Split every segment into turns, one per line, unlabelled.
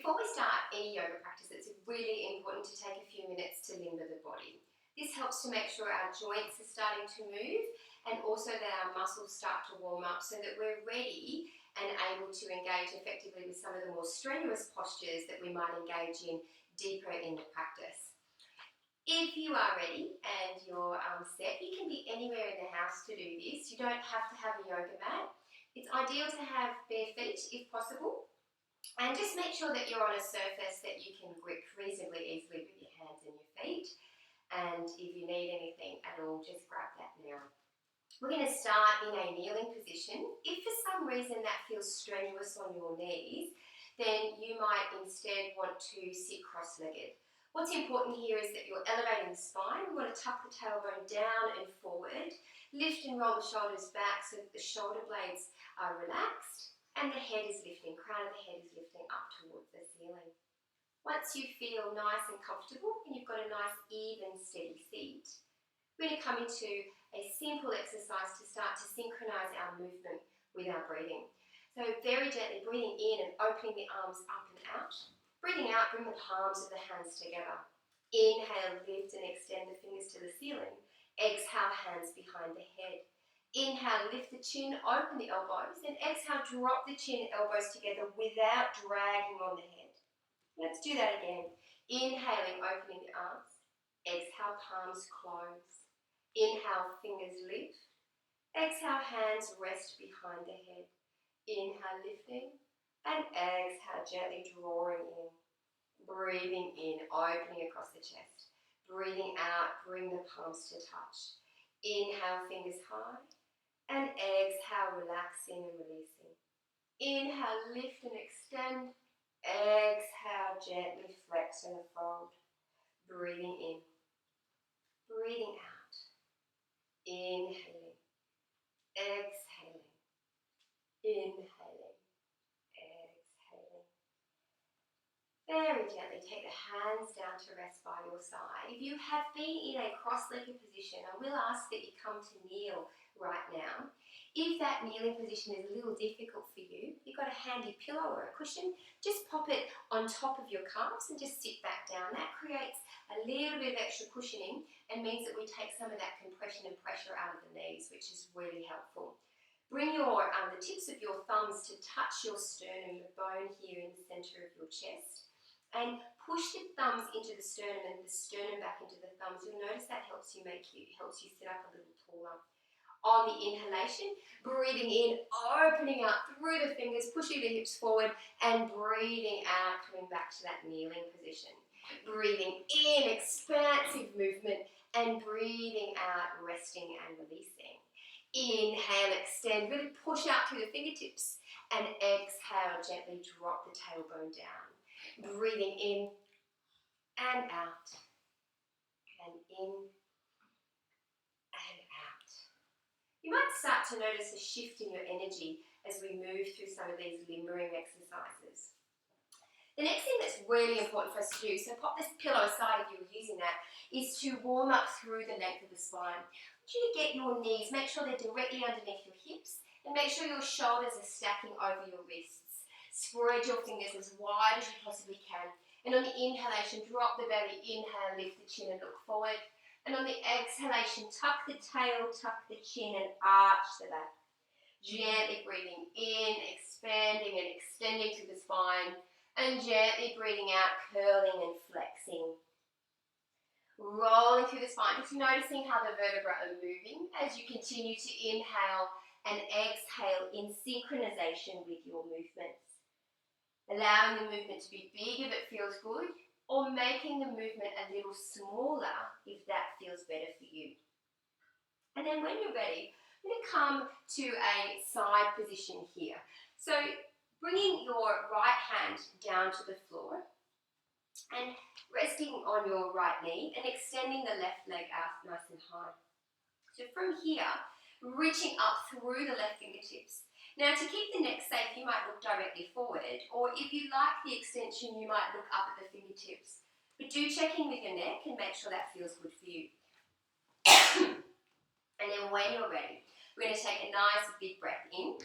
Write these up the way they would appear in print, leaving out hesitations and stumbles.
Before we start any yoga practice, it's really important to take a few minutes to limber the body. This helps to make sure our joints are starting to move and also that our muscles start to warm up so that we're ready and able to engage effectively with some of the more strenuous postures that we might engage in deeper in the practice. If you are ready and you're set, you can be anywhere in the house to do this. You don't have to have a yoga mat. It's ideal to have bare feet if possible. And just make sure that you're on a surface that you can grip reasonably easily with your hands and your feet. And if you need anything at all, just grab that now. We're going to start in a kneeling position. If for some reason that feels strenuous on your knees, then you might instead want to sit cross-legged. What's important here is that you're elevating the spine. We want to tuck the tailbone down and forward. Lift and roll the shoulders back so that the shoulder blades are relaxed and the head is lifting, crown of the head is lifting up towards the ceiling. Once you feel nice and comfortable and you've got a nice even steady seat, we're going to come into a simple exercise to start to synchronize our movement with our breathing. So very gently breathing in and opening the arms up and out. Breathing out, bring the palms of the hands together. Inhale, lift and extend the fingers to the ceiling. Exhale, hands behind the head. Inhale, lift the chin, open the elbows, and exhale, drop the chin and elbows together without dragging on the head. Let's do that again. Inhaling, opening the arms. Exhale, palms close. Inhale, fingers lift. Exhale, hands rest behind the head. Inhale, lifting. And exhale, gently drawing in. Breathing in, opening across the chest. Breathing out, bring the palms to touch. Inhale, fingers high. And exhale, relaxing and releasing. Inhale, lift and extend. Exhale, gently flex and fold. Breathing in. Breathing out. Inhaling. Exhaling. Inhaling. Exhaling. Very gently take the hands down to rest by your side. If you have been in a cross-legged position, I will ask that you come to kneel right now. If that kneeling position is a little difficult for you, you've got a handy pillow or a cushion, just pop it on top of your calves and just sit back down. That creates a little bit of extra cushioning and means that we take some of that compression and pressure out of the knees, which is really helpful. Bring the tips of your thumbs to touch your sternum, the bone here in the center of your chest, and push the thumbs into the sternum and the sternum back into the thumbs. You'll notice that helps you sit up a little taller. On the inhalation, breathing in, opening out through the fingers, pushing the hips forward, and breathing out, coming back to that kneeling position. Breathing in, expansive movement, and breathing out, resting and releasing. Inhale, extend, really push out through the fingertips, and exhale, gently drop the tailbone down. Breathing in and out, and in and out. You might start to notice a shift in your energy as we move through some of these limbering exercises. The next thing that's really important for us to do, so pop this pillow aside if you were using that, is to warm up through the length of the spine. I want you to get your knees, make sure they're directly underneath your hips, and make sure your shoulders are stacking over your wrists. Spread your fingers as wide as you possibly can. And on the inhalation, drop the belly, inhale, lift the chin and look forward. And on the exhalation, tuck the tail, tuck the chin and arch the back. Gently breathing in, expanding and extending through the spine. And gently breathing out, curling and flexing. Rolling through the spine, just noticing how the vertebrae are moving as you continue to inhale and exhale in synchronization with your movements. Allowing the movement to be big if it feels good, or making the movement a little smaller if that feels better for you. And then when you're ready, I'm going to come to a side position here. So bringing your right hand down to the floor and resting on your right knee and extending the left leg out nice and high. So from here, reaching up through the left fingertips. Now to keep the neck safe, you might look directly forward, or if you like the extension, you might look up at the fingertips. But do check in with your neck and make sure that feels good for you. And then when you're ready, we're going to take a nice big breath in.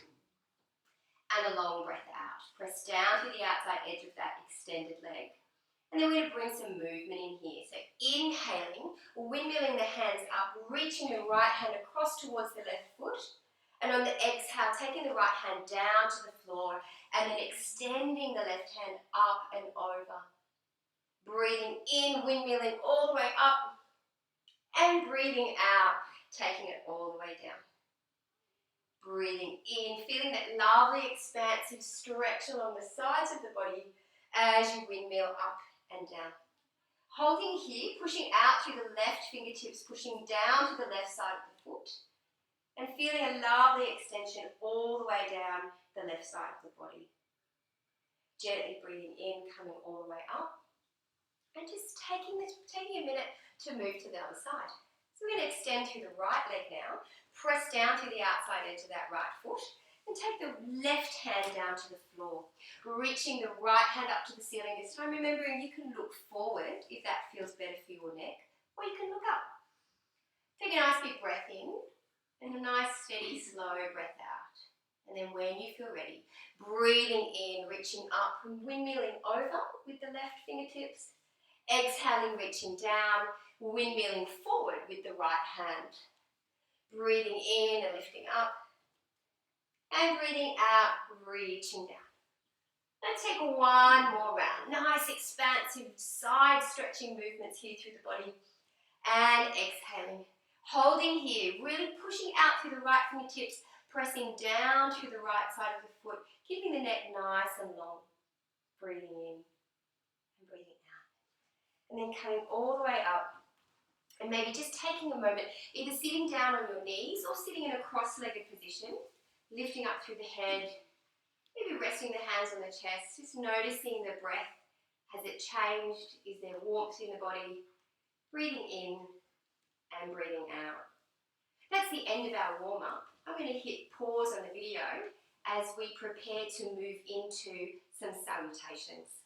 And a long breath out. Press down to the outside edge of that extended leg. And then we're going to bring some movement in here. So inhaling, windmilling the hands up, reaching the right hand across towards the left foot. And on the exhale, taking the right hand down to the floor and then extending the left hand up and over. Breathing in, windmilling all the way up. And breathing out, taking it all the way down. Breathing in, feeling that lovely expansive stretch along the sides of the body as you windmill up and down. Holding here, pushing out through the left fingertips, pushing down to the left side of the foot. And feeling a lovely extension all the way down the left side of the body. Gently breathing in, coming all the way up. And just taking a minute to move to the other side. So we're going to extend through the right leg now. Press down through the outside edge of that right foot and take the left hand down to the floor. Reaching the right hand up to the ceiling this time, remembering you can look forward if that feels better for your neck, or you can look up. Take a nice big breath in and a nice steady slow breath out. And then when you feel ready, breathing in, reaching up and windmilling over with the left fingertips. Exhaling, reaching down, windmilling forward with the right hand. Breathing in and lifting up. And breathing out, reaching down. Let's take one more round. Nice expansive side stretching movements here through the body. And exhaling. Holding here, really pushing out through the right fingertips, pressing down through the right side of the foot, keeping the neck nice and long. Breathing in and breathing out. And then coming all the way up. And maybe just taking a moment, either sitting down on your knees or sitting in a cross-legged position, lifting up through the head, maybe resting the hands on the chest, just noticing the breath. Has it changed? Is there warmth in the body? Breathing in and breathing out. That's the end of our warm-up. I'm going to hit pause on the video as we prepare to move into some salutations.